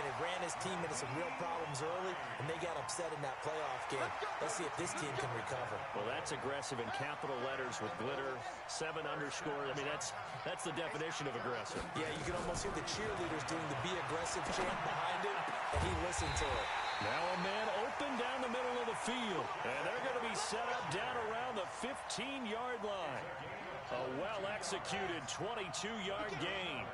and it ran his team into some real problems early, and they got upset in that playoff game. Let's see if this team can recover. Well, that's aggressive in capital letters with glitter, 7 underscore. I mean, that's the definition of aggressive. Yeah, you can almost hear the cheerleaders doing the be aggressive chant behind him, and he listened to it. Now a man open down the middle of the field, and they're going to be set up down around the 15-yard line. A well-executed 22-yard gain.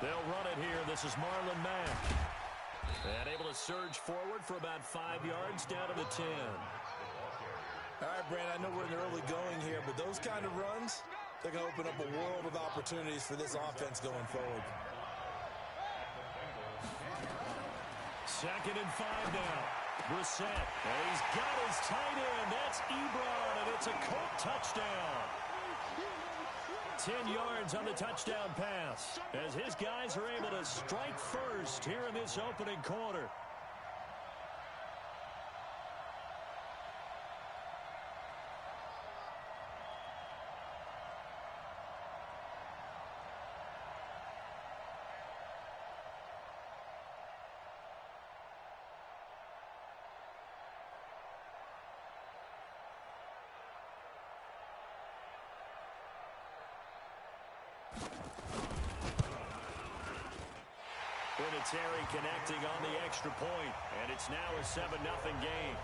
They'll run it here. This is Marlon Mack. And able to surge forward for about 5 yards down to the 10. All right, Brand, I know we're in the early going here, but those kind of runs, they're going to open up a world of opportunities for this offense going forward. 2nd and 5 now. Brissett, and he's got his tight end. That's Ebron, and it's a Colt touchdown. 10 yards on the touchdown pass as his guys are able to strike first here in this opening quarter. Terry connecting on the extra point, and it's now a 7-0 game.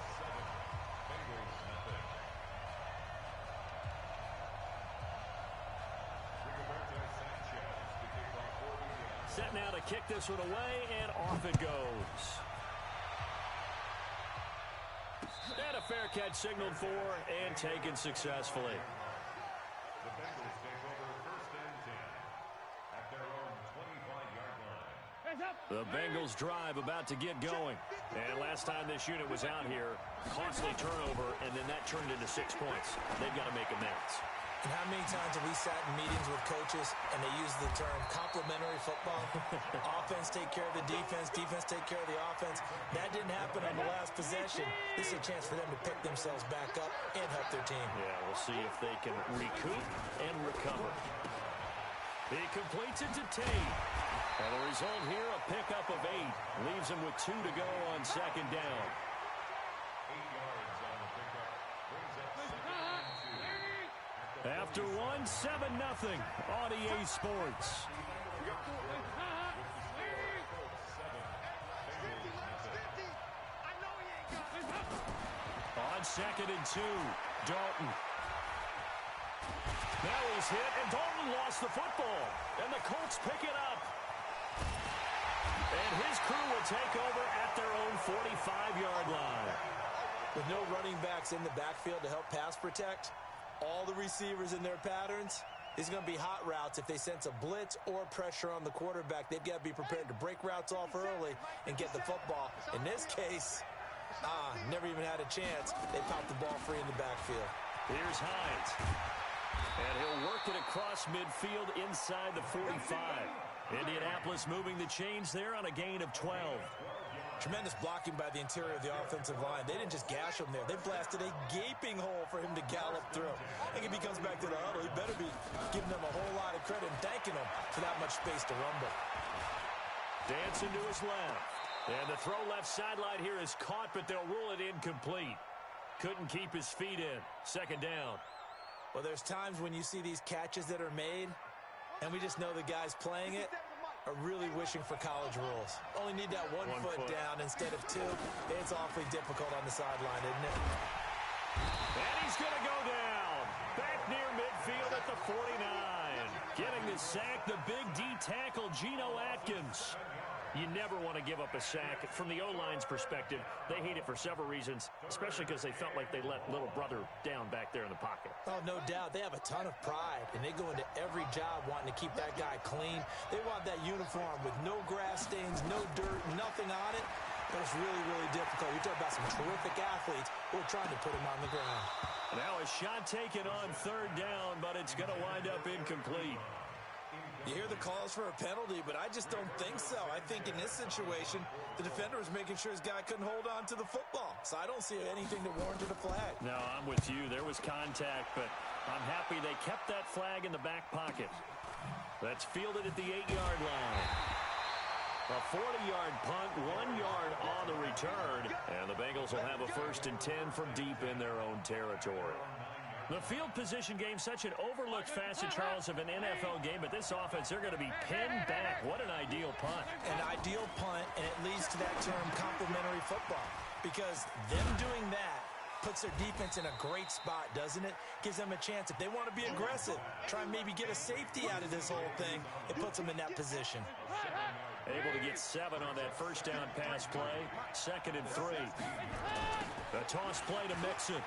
Set now to kick this one away, and off it goes. And a fair catch signaled for and taken successfully. The Bengals take over 1st and 10 at their own 25-yard line. The Bengals drive about to get going. And last time this unit was out here, costly turnover, and then that turned into 6 points. They've got to make amends. And how many times have we sat in meetings with coaches and they use the term complementary football? Offense take care of the defense, defense take care of the offense. That didn't happen on the last possession. This is a chance for them to pick themselves back up and help their team. Yeah, we'll see if they can recoup and recover. He completes it to Tate. And the result here, a pickup of 8. Leaves him with 2 to go on 2nd down. 8 yards on the pickup. Brings up 2nd and 2. After 1, 7-0 on EA Sports. On 2nd and 2, Dalton. Now he's hit, and Dalton lost the football. And the Colts pick it up. And his crew will take over at their own 45-yard line. With no running backs in the backfield to help pass protect, all the receivers in their patterns, it's going to be hot routes if they sense a blitz or pressure on the quarterback. They've got to be prepared to break routes off early and get the football. In this case, never even had a chance. They popped the ball free in the backfield. Here's Hines. And he'll work it across midfield inside the 45. Indianapolis moving the chains there on a gain of 12. Tremendous blocking by the interior of the offensive line. They didn't just gash him there. They blasted a gaping hole for him to gallop through. I think if he comes back to the huddle, he better be giving them a whole lot of credit and thanking them for that much space to rumble. Dancing to his left. And the throw left sideline here is caught, but they'll rule it incomplete. Couldn't keep his feet in. 2nd down. Well, there's times when you see these catches that are made, and we just know the guys playing it are really wishing for college rules. Only need that one foot down instead of 2. It's awfully difficult on the sideline, isn't it? And he's going to go down. Back near midfield at the 49. Getting the sack, the big D tackle, Geno Atkins. You never want to give up a sack. From the O-line's perspective, they hate it for several reasons, especially because they felt like they let little brother down back there in the pocket. Oh, no doubt. They have a ton of pride, and they go into every job wanting to keep that guy clean. They want that uniform with no grass stains, no dirt, nothing on it. But it's really, really difficult. You're talking about some terrific athletes who are trying to put him on the ground. Now a shot taken on 3rd down, but it's going to wind up incomplete. You hear the calls for a penalty, but I just don't think so. I think in this situation, the defender was making sure his guy couldn't hold on to the football. So I don't see anything that warranted a flag. No, I'm with you. There was contact, but I'm happy they kept that flag in the back pocket. That's fielded at the 8-yard line. 40-yard punt, 1 yard on the return. And the Bengals will have a 1st and 10 from deep in their own territory. The field position game, such an overlooked facet, Charles, of an NFL game. But this offense, they're going to be pinned back. What an ideal punt. An ideal punt, and it leads to that term complementary football. Because them doing that puts their defense in a great spot, doesn't it? Gives them a chance. If they want to be aggressive, try and maybe get a safety out of this whole thing, it puts them in that position. Able to get 7 on that first down pass play. 2nd and 3. The toss play to Mixon.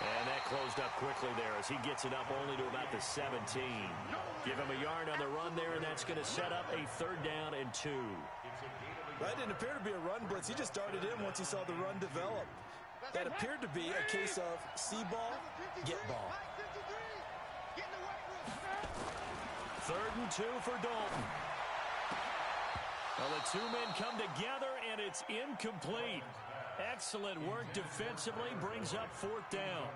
And that closed up quickly there as he gets it up only to about the 17. Give him a yard on the run there, and that's going to set up a 3rd down and 2. That didn't appear to be a run blitz. He just darted in once he saw the run develop. That appeared to be a case of see ball, get ball. 3rd and 2 for Dalton. Well, the 2 men come together, and it's incomplete. Excellent work defensively, brings up 4th down.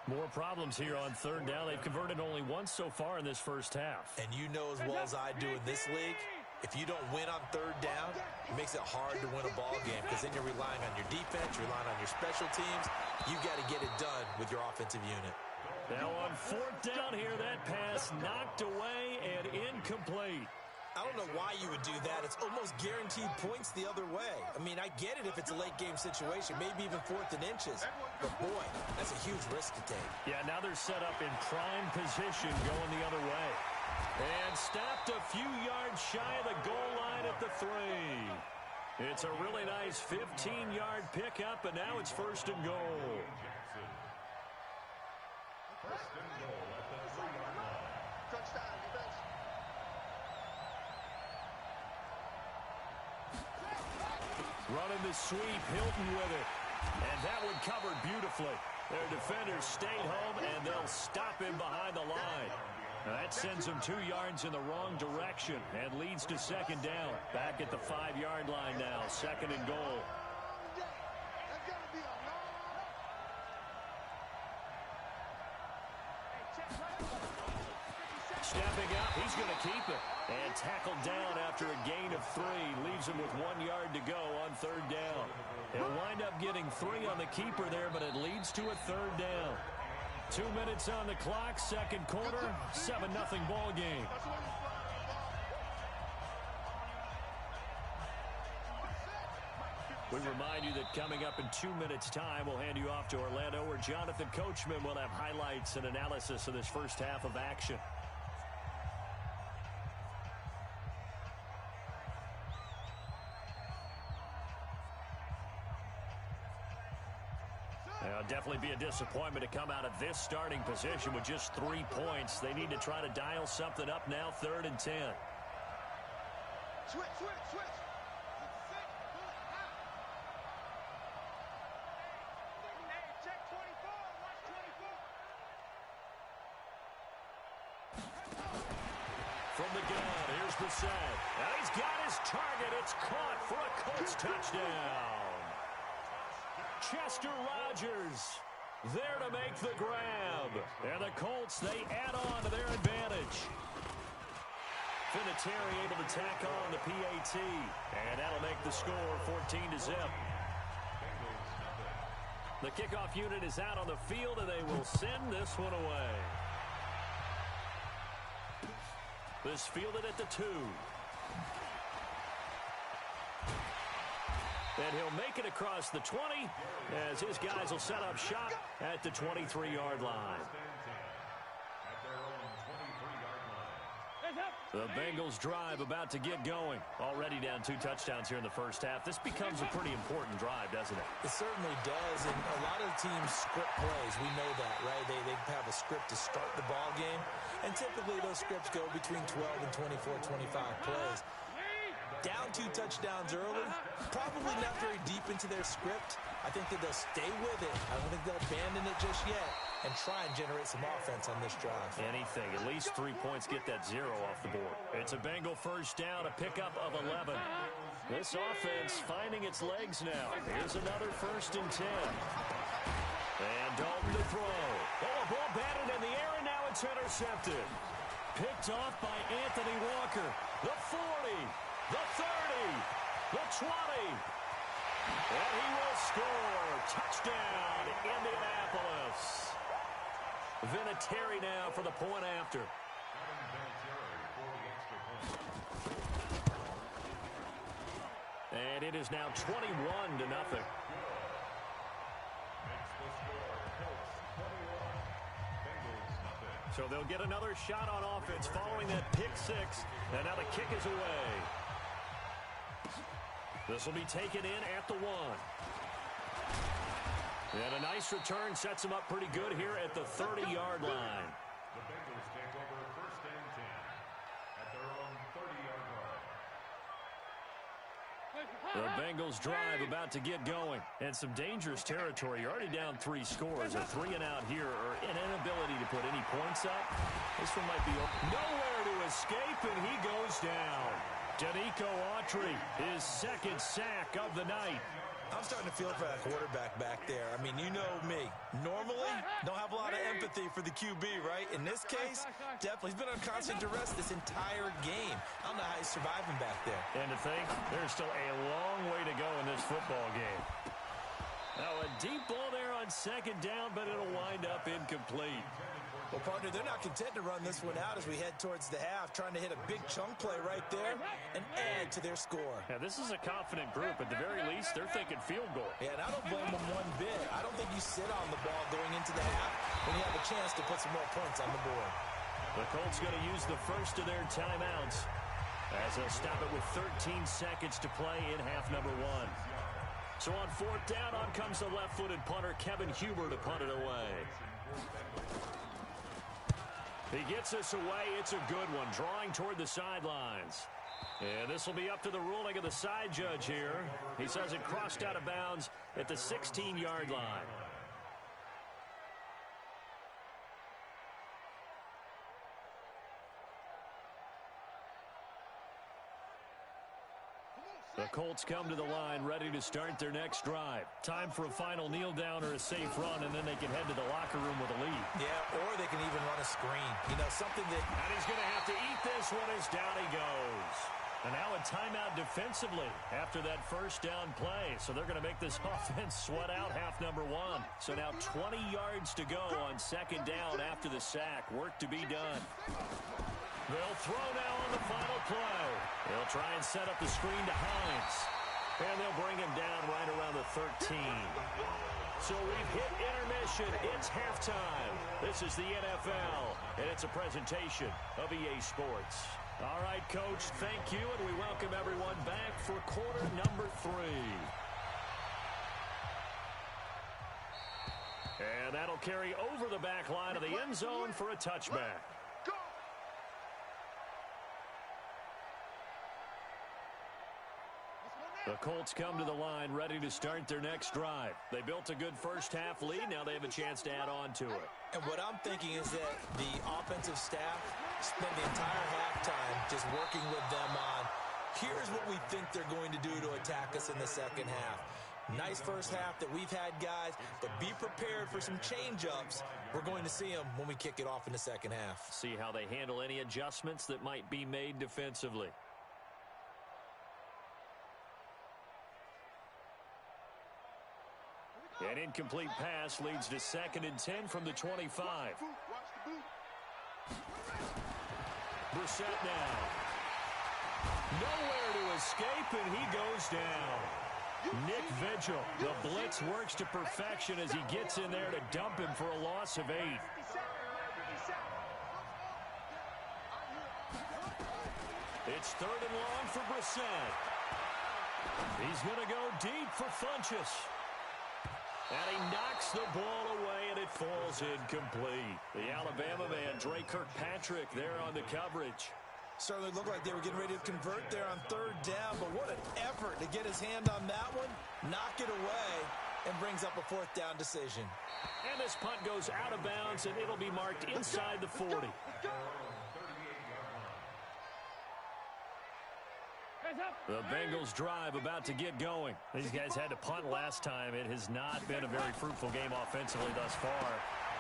More problems here on 3rd down. They've converted only once so far in this first half. And you know as well as I do in this league, if you don't win on 3rd down, it makes it hard to win a ball game because then you're relying on your defense, you're relying on your special teams. You've got to get it done with your offensive unit. Now on 4th down here, that pass knocked away and incomplete. I don't know why you would do that. It's almost guaranteed points the other way. I mean, I get it if it's a late game situation, maybe even 4th and inches. But boy, that's a huge risk to take. Yeah, now they're set up in prime position going the other way. And stopped a few yards shy of the goal line at the 3. It's a really nice 15-yard pickup, and now it's 1st and goal. First and goal at the 3-yard line. Touchdown, defense. Running the sweep, Hilton with it. And that one covered beautifully. Their defenders stayed home, and they'll stop him behind the line. Now that sends him 2 yards in the wrong direction and leads to 2nd down. Back at the 5-yard line now, 2nd and goal. Stepping up, he's going to keep it. And tackled down after a gain of 3. Leaves him with 1 yard to go on 3rd down. He'll wind up getting 3 on the keeper there, but it leads to a 3rd down. 2 minutes on the clock, 2nd quarter, 7-0 ball game. We remind you that coming up in 2 minutes' time, we'll hand you off to Orlando, where Jonathan Coachman will have highlights and analysis of this first half of action. Definitely be a disappointment to come out of this starting position with just 3 points. They need to try to dial something up now, 3rd and 10. Switch. Check 24. Watch 24. From the gun, here's Brissett. And he's got his target. It's caught for a Colts touchdown. Chester Rogers there to make the grab. And the Colts, they add on to their advantage. Vinatieri able to tack on the PAT. And that'll make the score 14-0. The kickoff unit is out on the field, and they will send this one away. This fielded at the 2. And he'll make it across the 20 as his guys will set up shop at the 23-yard line. The Bengals drive about to get going. Already down 2 touchdowns here in the first half. This becomes a pretty important drive, doesn't it? It certainly does, and a lot of teams script plays. We know that, right? They have a script to start the ball game, and typically those scripts go between 12 and 24, 25 plays. Down 2 touchdowns early, probably not very deep into their script. I think that they'll stay with it. I don't think they'll abandon it just yet and try and generate some offense on this drive. Anything. At least 3 points get that 0 off the board. It's a Bengal first down, a pickup of 11. This offense finding its legs now. Here's another 1st and 10. And Dalton to throw. Oh, a ball batted in the air, and now it's intercepted. Picked off by Anthony Walker. The 40. The 30. 20. And he will score. Touchdown, Indianapolis. Vinatieri now for the point after. And it is now 21-0. So they'll get another shot on offense following that pick six. And now the kick is away. This will be taken in at the 1. And a nice return sets them up pretty good here at the 30-yard line. The Bengals take over first and 10 at their own 30-yard line. The Bengals drive about to get going. And some dangerous territory. You're already down 3 scores. A 3-and-out here, or an inability to put any points up. This one might be nowhere to escape, and he goes down. Danico Autry, his second sack of the night. I'm starting to feel for that quarterback back there. I mean, you know me. Normally, don't have a lot of empathy for the QB, right? In this case, definitely. He's been on constant duress this entire game. I don't know how he's surviving back there. And to think, there's still a long way to go in this football game. Now, a deep ball there on second down, but it'll wind up incomplete. Well, partner, they're not content to run this one out as we head towards the half, trying to hit a big chunk play right there and add to their score. Yeah, this is a confident group. At the very least, they're thinking field goal. Yeah, and I don't blame them one bit. I don't think you sit on the ball going into the half when you have a chance to put some more points on the board. The Colts going to use the first of their timeouts as they'll stop it with 13 seconds to play in half number 1. So on fourth down, on comes the left-footed punter, Kevin Huber, to punt it away. He gets this away. It's a good one, drawing toward the sidelines. And this will be up to the ruling of the side judge here. He says it crossed out of bounds at the 16-yard line. The Colts come to the line ready to start their next drive. Time for a final kneel down or a safe run, and then they can head to the locker room with a lead. Yeah, or they can even run a screen. You know, something that... And he's going to have to eat this one as down he goes. And now a timeout defensively after that first down play. So they're going to make this offense sweat out half number 1. So now 20 yards to go on second down after the sack. Work to be done. They'll throw now on the final play. They'll try and set up the screen to Hines. And they'll bring him down right around the 13. So we've hit intermission. It's halftime. This is the NFL, and it's a presentation of EA Sports. All right, Coach, thank you, and we welcome everyone back for quarter number 3. And that'll carry over the back line of the end zone for a touchback. The Colts come to the line ready to start their next drive. They built a good first-half lead. Now they have a chance to add on to it. And what I'm thinking is that the offensive staff spent the entire halftime just working with them on, here's what we think they're going to do to attack us in the second half. Nice first half that we've had, guys, but be prepared for some change-ups. We're going to see them when we kick it off in the second half. See how they handle any adjustments that might be made defensively. An incomplete pass leads to 2nd and 10 from the 25. Brissett now. Nowhere to escape, and he goes down. Nick Vigil, the blitz works to perfection as he gets in there to dump him for a loss of 8. It's 3rd and long for Brissett. He's going to go deep for Funchess. And he knocks the ball away, and it falls incomplete. The Alabama man, Dre Kirkpatrick, there on the coverage. Certainly looked like they were getting ready to convert there on 3rd down, but what an effort to get his hand on that one, knock it away, and brings up a 4th down decision. And this punt goes out of bounds, and it'll be marked inside the 40. The Bengals drive about to get going. These guys had to punt last time. It has not been a very fruitful game offensively thus far.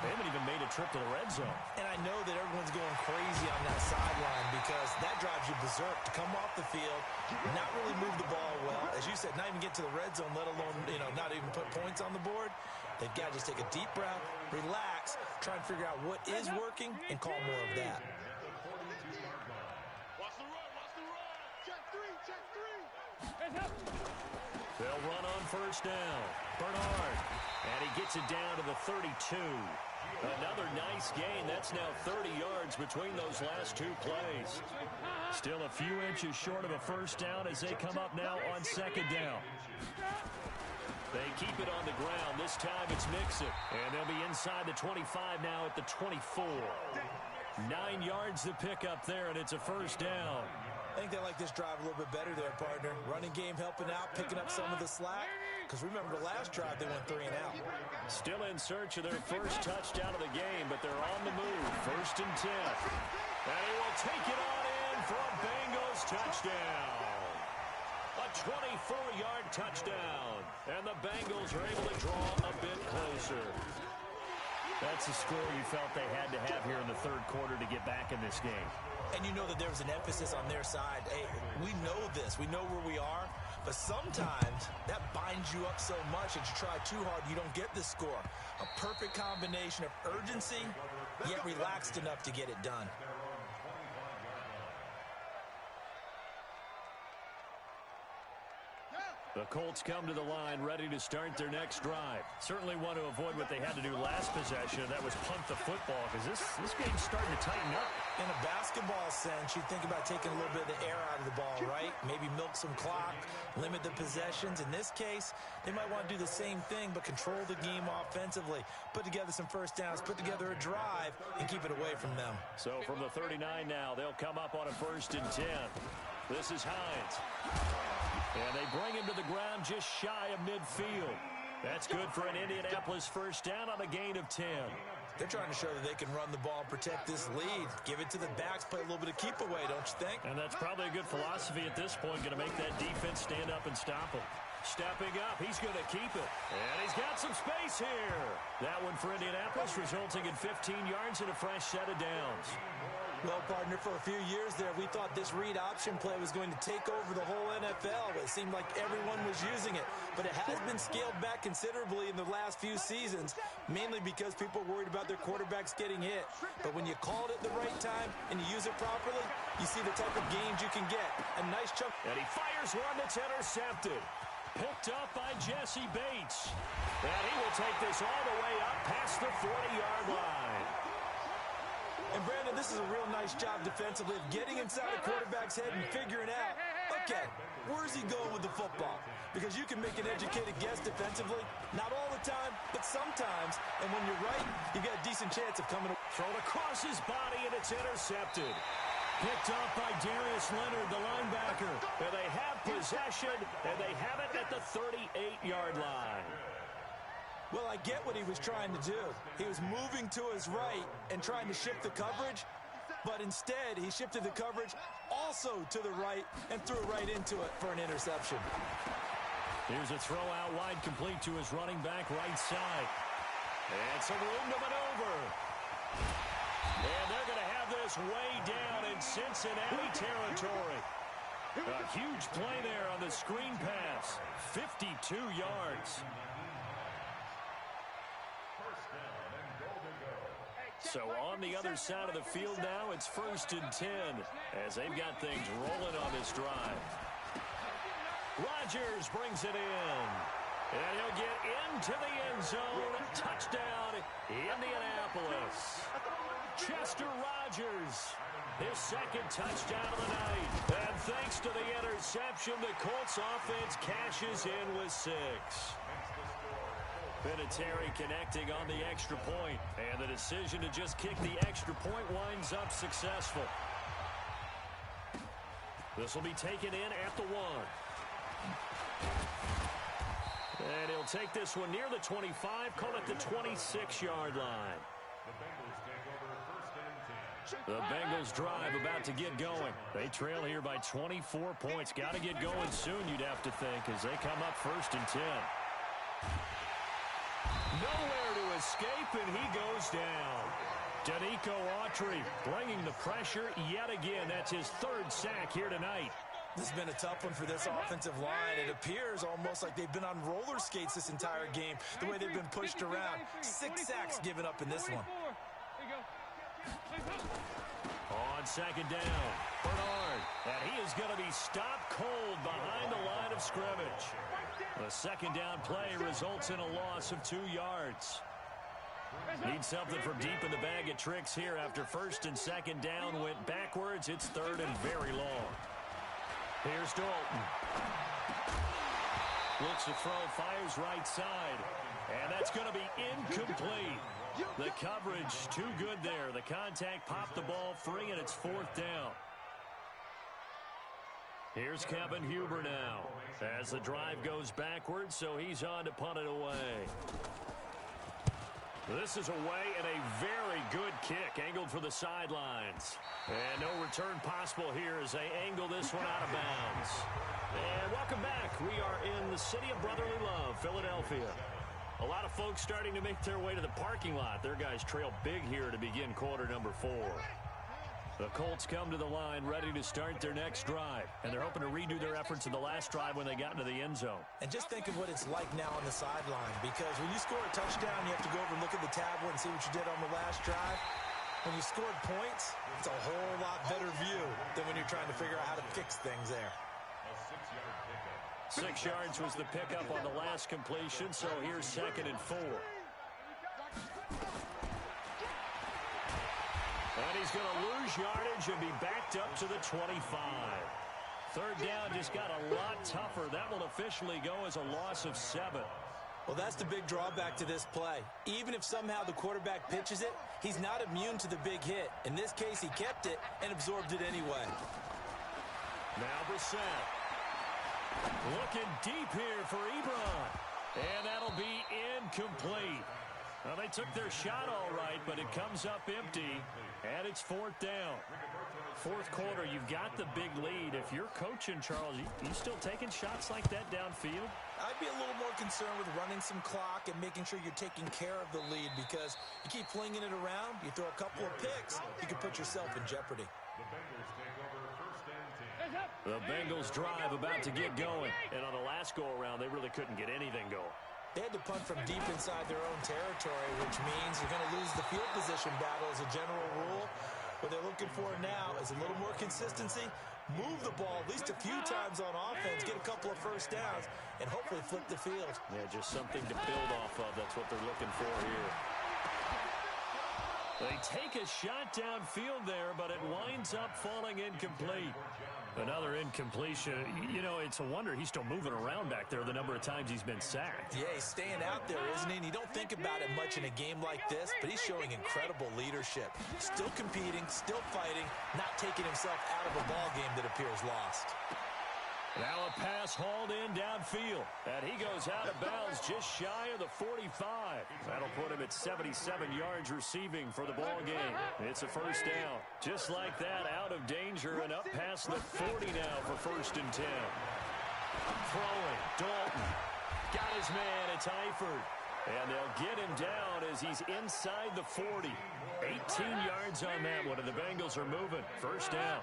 They haven't even made a trip to the red zone. And I know that everyone's going crazy on that sideline because that drives you berserk to come off the field, not really move the ball well. As you said, not even get to the red zone, let alone, not even put points on the board. They've got to just take a deep breath, relax, try and figure out what is working, and call more of that. Watch the run, watch the run. Check three. They'll run on first down. Bernard. And he gets it down to the 32. Another nice gain. That's now 30 yards between those last two plays. Still a few inches short of a first down as they come up now on second down. They keep it on the ground. This time it's Mixon. And they'll be inside the 25 now at the 24. 9 yards to pick up there, and it's a first down. I think they like this drive a little bit better there, partner. Running game helping out, picking up some of the slack. Because remember, the last drive, they went 3 and out. Still in search of their first touchdown of the game, but they're on the move. First and 10. And he will take it on in for a Bengals touchdown. A 24-yard touchdown. And the Bengals are able to draw a bit closer. That's the score you felt they had to have here in the third quarter to get back in this game. And you know that there was an emphasis on their side. Hey, we know this. We know where we are. But sometimes that binds you up so much that you try too hard, you don't get the score. A perfect combination of urgency, yet relaxed enough to get it done. The Colts come to the line ready to start their next drive. Certainly want to avoid what they had to do last possession, and that was punt the football, because this game's starting to tighten up. In a basketball sense, you think about taking a little bit of the air out of the ball, right? Maybe milk some clock, limit the possessions. In this case, they might want to do the same thing, but control the game offensively. Put together some first downs, put together a drive, and keep it away from them. So from the 39 now, they'll come up on a first and 10. This is Hines. And they bring him to the ground just shy of midfield. That's good for an Indianapolis first down on a gain of 10. They're trying to show that they can run the ball and protect this lead. Give it to the backs, play a little bit of keep away, don't you think? And that's probably a good philosophy at this point, going to make that defense stand up and stop him. Stepping up, he's going to keep it. And he's got some space here. That one for Indianapolis, resulting in 15 yards and a fresh set of downs. Well, partner, for a few years there, we thought this read option play was going to take over the whole NFL. It seemed like everyone was using it. But it has been scaled back considerably in the last few seasons, mainly because people are worried about their quarterbacks getting hit. But when you call it at the right time and you use it properly, you see the type of gains you can get. A nice chunk. And he fires one that's intercepted. Picked up by Jesse Bates. And he will take this all the way up past the 40-yard line. And, Brandon, this is a real nice job defensively of getting inside the quarterback's head and figuring out, okay, where's he going with the football? Because you can make an educated guess defensively, not all the time, but sometimes. And when you're right, you've got a decent chance of coming. Thrown across his body, and it's intercepted. Picked up by Darius Leonard, the linebacker. And they have possession, and they have it at the 38-yard line. Well, I get what he was trying to do. He was moving to his right and trying to shift the coverage, but instead he shifted the coverage also to the right and threw right into it for an interception. Here's a throw out wide, complete to his running back right side. And some room to maneuver. And they're going to have this way down in Cincinnati territory. A huge play there on the screen pass. 52 yards. So on the other side of the field now, it's first and 10 as they've got things rolling on this drive. Rodgers brings it in. And he'll get into the end zone. Touchdown, Indianapolis. Chester Rogers, his second touchdown of the night. And thanks to the interception, the Colts offense cashes in with 6. Vinatieri connecting on the extra point, and the decision to just kick the extra point winds up successful. This will be taken in at the 1. And he'll take this one near the 25, call it the 26-yard line. The Bengals drive about to get going. They trail here by 24 points. Got to get going soon, you'd have to think, as they come up first and 10. Nowhere to escape, and he goes down. Danico Autry bringing the pressure yet again. That's his third sack here tonight. This has been a tough one for this offensive line. It appears almost like they've been on roller skates this entire game, the way they've been pushed around. 6 sacks given up in this one. On second down, Bernard. And he is going to be stopped cold behind the line of scrimmage. The second down play results in a loss of 2 yards. Need something from deep in the bag of tricks here after first and second down went backwards. It's third and very long. Here's Dalton. Looks to throw, fires right side. And that's going to be incomplete. The coverage too good there. The contact popped the ball free, and it's fourth down. Here's Kevin Huber now as the drive goes backwards, so he's on to punt it away. This is away and a very good kick angled for the sidelines. And no return possible here as they angle this one out of bounds. And welcome back. We are in the city of brotherly love, Philadelphia. A lot of folks starting to make their way to the parking lot. Their guys trail big here to begin quarter number 4. The Colts come to the line ready to start their next drive. And they're hoping to redo their efforts in the last drive when they got into the end zone. And just think of what it's like now on the sideline. Because when you score a touchdown, you have to go over and look at the tablet and see what you did on the last drive. When you scored points, it's a whole lot better view than when you're trying to figure out how to fix things there. 6 yards was the pickup on the last completion, so here's second and 4. And he's going to lose yardage and be backed up to the 25. Third down just got a lot tougher. That will officially go as a loss of 7. Well, that's the big drawback to this play. Even if somehow the quarterback pitches it, he's not immune to the big hit. In this case, he kept it and absorbed it anyway. Now Brissett. Looking deep here for Ebron. And that'll be incomplete. Well, they took their shot all right, but it comes up empty, and it's fourth down. Fourth quarter, you've got the big lead. If you're coaching, Charles, you still taking shots like that downfield? I'd be a little more concerned with running some clock and making sure you're taking care of the lead, because you keep flinging it around, you throw a couple of picks, you can put yourself in jeopardy. The Bengals drive about to get going, and on the last go-around, they really couldn't get anything going. They had to punt from deep inside their own territory, which means you're going to lose the field position battle as a general rule. What they're looking for now is a little more consistency, move the ball at least a few times on offense, get a couple of first downs, and hopefully flip the field. Yeah, just something to build off of. That's what they're looking for here. They take a shot downfield there, but it winds up falling incomplete. Another incompletion. You know, it's a wonder he's still moving around back there the number of times he's been sacked. Yeah, he's staying out there, isn't he? And you don't think about it much in a game like this, but he's showing incredible leadership. Still competing, still fighting, not taking himself out of a ball game that appears lost. Now a pass hauled in downfield, and he goes out of bounds just shy of the 45. That'll put him at 77 yards receiving for the ball game. It's a first down. Just like that, out of danger and up past the 40 now for first and 10. Throwing, Dalton. Got his man, it's Eifert. And they'll get him down as he's inside the 40. 18 yards on that one, and the Bengals are moving. First down.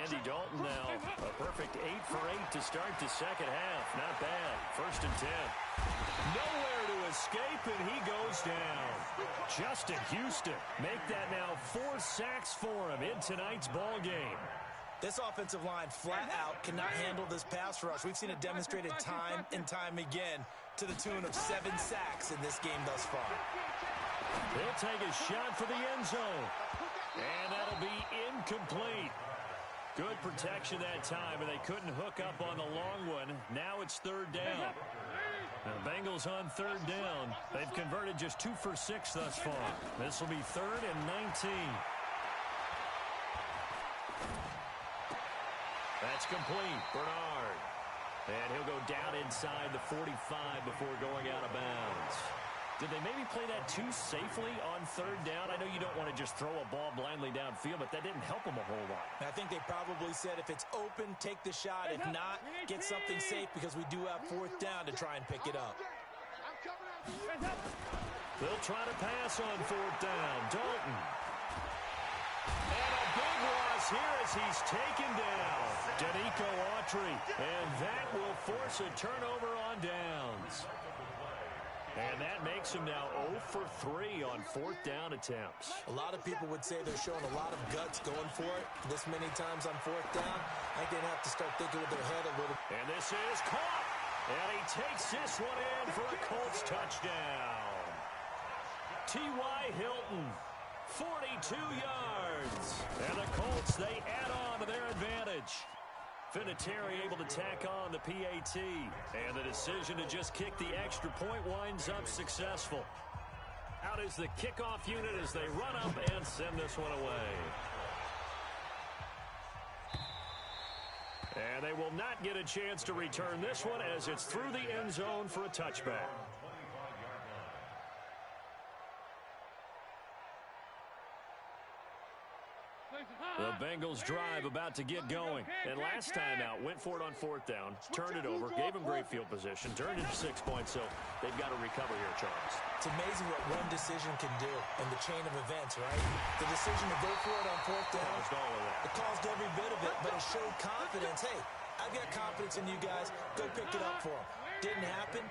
Andy Dalton now, a perfect 8 for 8 to start the second half. Not bad. First and 10. Nowhere to escape, and he goes down. Justin Houston, make that now 4 sacks for him in tonight's ball game. This offensive line flat out cannot handle this pass rush. We've seen it demonstrated time and time again to the tune of 7 sacks in this game thus far. They'll take a shot for the end zone. And that'll be incomplete. Good protection that time, and they couldn't hook up on the long one. Now it's third down. The Bengals on third down. They've converted just 2 for 6 thus far. This will be third and 19. That's complete. Bernard. And he'll go down inside the 45 before going out of bounds. Did they maybe play that too safely on third down? I know you don't want to just throw a ball blindly downfield, but that didn't help them a whole lot. I think they probably said if it's open, take the shot. If not, get something safe because we do have fourth down to try and pick it up. They'll try to pass on fourth down. Dalton. And a big loss here as he's taken down. Danico Autry. And that will force a turnover on downs. And that makes him now 0 for 3 on fourth down attempts. A lot of people would say they're showing a lot of guts going for it this many times on fourth down. I think they'd have to start thinking with their head a little. And this is caught. And he takes this one in for a Colts touchdown. T.Y. Hilton, 42 yards. And the Colts, they add on to their advantage. Vinatieri able to tack on the PAT. And the decision to just kick the extra point winds up successful. Out is the kickoff unit as they run up and send this one away. And they will not get a chance to return this one as it's through the end zone for a touchback. The Bengals drive about to get going. And last time out, went for it on fourth down, turned it over, gave them great field position, turned it 6 points, so they've got to recover here, Charles. It's amazing what one decision can do in the chain of events, right? The decision to go for it on fourth down, it caused every bit of it, but it showed confidence. Hey, I've got confidence in you guys. Go pick it up for them. Didn't happen.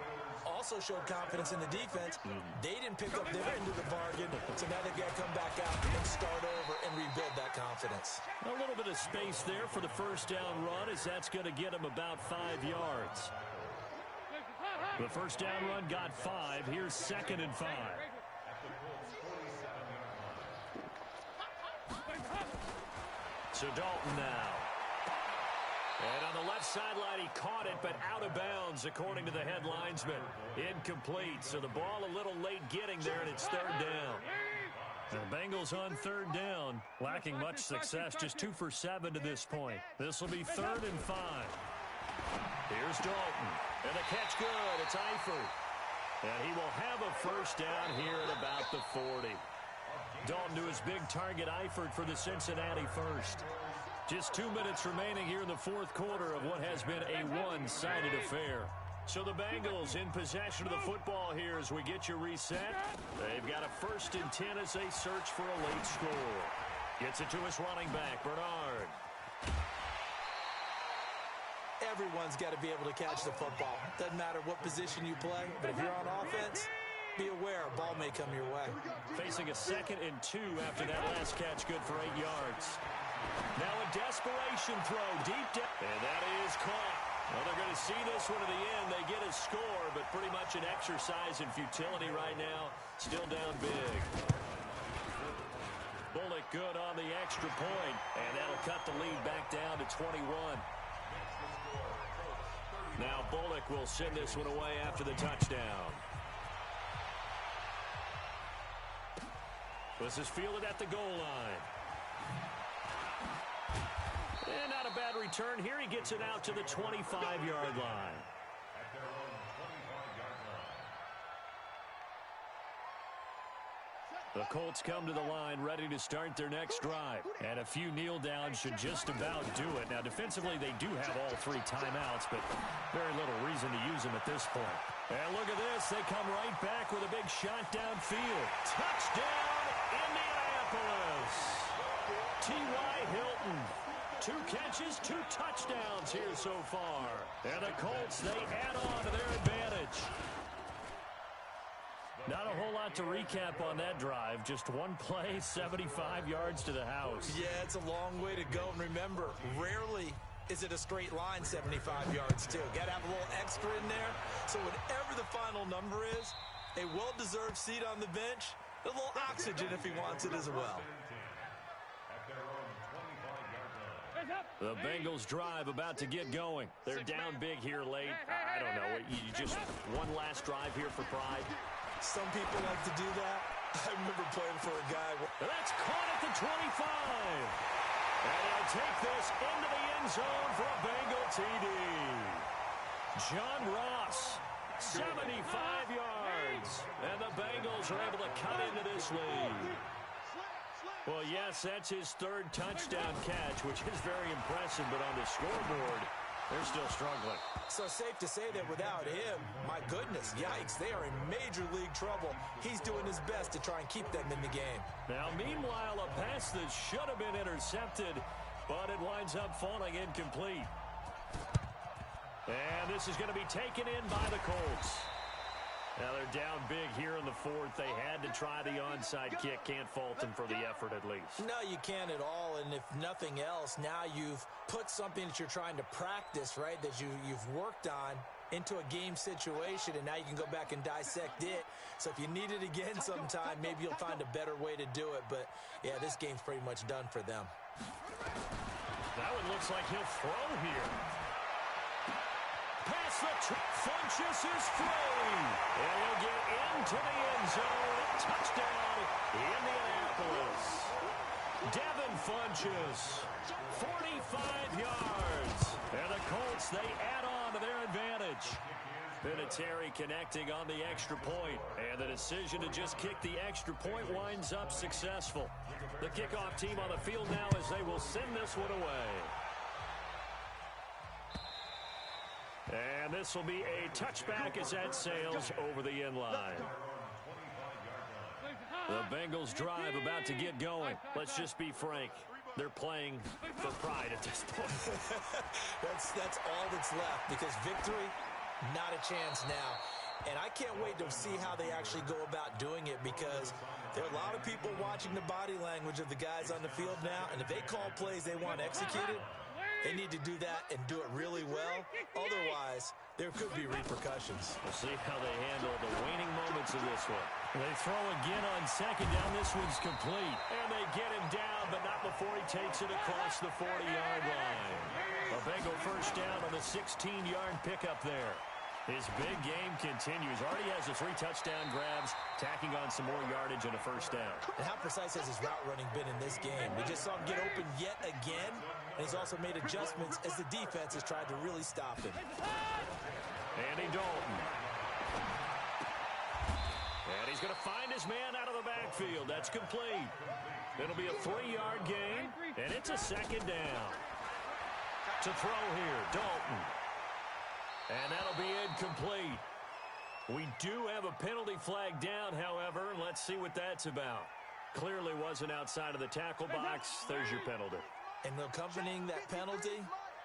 Also showed confidence in the defense. They didn't pick up their end of the bargain, so now they've got to come back out and start over and rebuild that confidence. A little bit of space there for the first down run as that's going to get them about 5 yards. The first down run got 5. Here's 2nd and 5. So Dalton now. And on the left sideline, he caught it, but out of bounds, according to the head linesman. Incomplete, so the ball a little late getting there, and it's third down. The Bengals on third down, lacking much success, just 2 for 7 to this point. This will be 3rd and 5. Here's Dalton, and the catch good. It's Eifert. And he will have a first down here at about the 40. Dalton to his big target, Eifert, for the Cincinnati first. Just 2 minutes remaining here in the fourth quarter of what has been a one-sided affair. So the Bengals in possession of the football here as we get you reset. They've got a 1st and 10 as they search for a late score. Gets it to his running back, Bernard. Everyone's got to be able to catch the football. Doesn't matter what position you play, but if you're on offense, be aware a ball may come your way. Facing a 2nd and 2 after that last catch, good for 8 yards. Now a desperation throw deep down. And that is caught. Well, they're going to see this one to the end. They get a score, but pretty much an exercise in futility right now. Still down big. Bullock good on the extra point, and that'll cut the lead back down to 21. Now Bullock will send this one away after the touchdown. This is fielded at the goal line. And not a bad return here. He gets it out to the 25-yard line. At their own 25-yard line. The Colts come to the line ready to start their next drive. And a few kneel downs should just about do it. Now, defensively, they do have all 3 timeouts, but very little reason to use them at this point. And look at this. They come right back with a big shot downfield. Touchdown, Indianapolis. T.Y. Hilton. 2 catches, 2 touchdowns here so far. And the Colts, they add on to their advantage. Not a whole lot to recap on that drive. Just one play, 75 yards to the house. Yeah, it's a long way to go. And remember, rarely is it a straight line 75 yards, too. Got to have a little extra in there. So whatever the final number is, a well-deserved seat on the bench, a little oxygen if he wants it as well. The Bengals drive about to get going. They're down big here late. I don't know. You just one last drive here for pride. Some people like to do that. I remember playing for a guy. That's caught at the 25. And he'll take this into the end zone for a Bengal TD. John Ross, 75 yards. And the Bengals are able to cut into this lead. Well, yes, that's his 3rd touchdown catch, which is very impressive. But on the scoreboard, They're still struggling. So safe to say that without him, my goodness, yikes, they are in major league trouble. He's doing his best to try and keep them in the game. Now, meanwhile, a pass that should have been intercepted, but it winds up falling incomplete. And this is going to be taken in by the Colts. Now they're down big here in the fourth. They had to try the onside kick. Can't fault them for the effort at least. No, you can't at all. And if nothing else, now you've put something that you're trying to practice, right, that you've worked on into a game situation, and now you can go back and dissect it. So if you need it again sometime, maybe you'll find a better way to do it. But, yeah, this game's pretty much done for them. That one looks like he'll throw here. Pass the Funchess is free. And he'll get into the end zone. Touchdown, Indianapolis. Devin Funchess, 45 yards. And the Colts, they add on to their advantage. Vinatieri connecting on the extra point. And the decision to just kick the extra point winds up successful. The kickoff team on the field now as they will send this one away. And this will be a touchback as that sails over the end line. The Bengals drive about to get going. Let's just be frank. They're playing for pride at this point. That's all that's left, because victory, not a chance now. And I can't wait to see how they actually go about doing it, because there are a lot of people watching the body language of the guys on the field now, and if they call plays they want executed, they need to do that and do it really well. Otherwise, there could be repercussions. We'll see how they handle the waning moments of this one. They throw again on second down. This one's complete. And they get him down, but not before he takes it across the 40-yard line. A Bengal first down on the 16-yard pickup there. His big game continues. Already has the 3 touchdown grabs, tacking on some more yardage and a first down. And how precise has his route running been in this game? We just saw him get open yet again, and he's also made adjustments as the defense has tried to really stop him. Andy Dalton. And he's going to find his man out of the backfield. That's complete. It'll be a 3-yard gain, and it's a second down. To throw here, Dalton. And that'll be incomplete. We do have a penalty flag down, however, and let's see what that's about. Clearly wasn't outside of the tackle box. There's your penalty. And accompanying that penalty,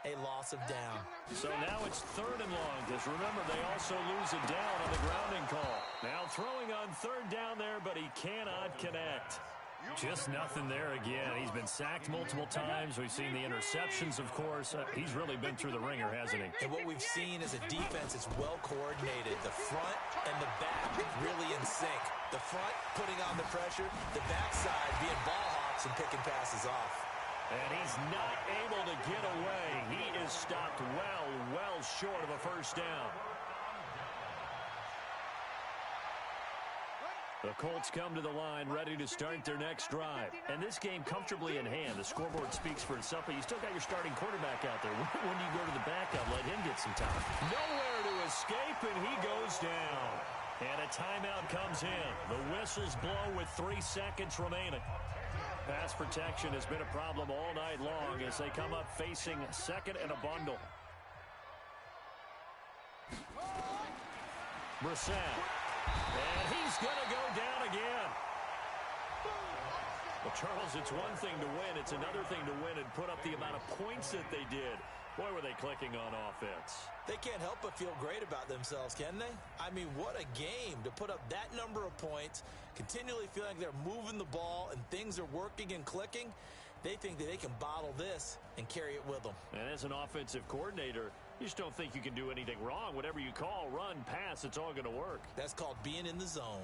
a loss of down. So now it's 3rd and long, because remember, they also lose a down on the grounding call. Now throwing on 3rd down there, but he cannot connect. Just nothing there again. He's been sacked multiple times. We've seen the interceptions, of course. He's really been through the ringer, hasn't he? And what we've seen is a defense that's well coordinated. The front and the back really in sync. The front putting on the pressure, the backside being ball hawks and picking passes off. And he's not able to get away. He is stopped well short of a first down. The Colts come to the line ready to start their next drive. And this game comfortably in hand. The scoreboard speaks for itself, but you still got your starting quarterback out there. When do you go to the backup? Let him get some time. Nowhere to escape, and he goes down. And a timeout comes in. The whistles blow with 3 seconds remaining. Pass protection has been a problem all night long as they come up facing second and a bundle. Brissett. And he's going to go down again. Well, Charles, it's one thing to win. It's another thing to win and put up the amount of points that they did. Boy, were they clicking on offense. They can't help but feel great about themselves, can they? I mean, what a game to put up that number of points, continually feel like they're moving the ball and things are working and clicking. They think that they can bottle this and carry it with them. And as an offensive coordinator, you just don't think you can do anything wrong. Whatever you call, run, pass, it's all going to work. That's called being in the zone.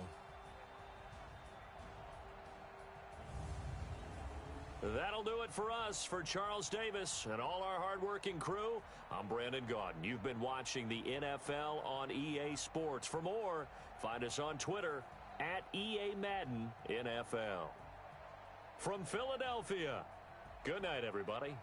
That'll do it for us. For Charles Davis and all our hardworking crew, I'm Brandon Gaudin. You've been watching the NFL on EA Sports. For more, find us on Twitter at EA Madden NFL. From Philadelphia, good night, everybody.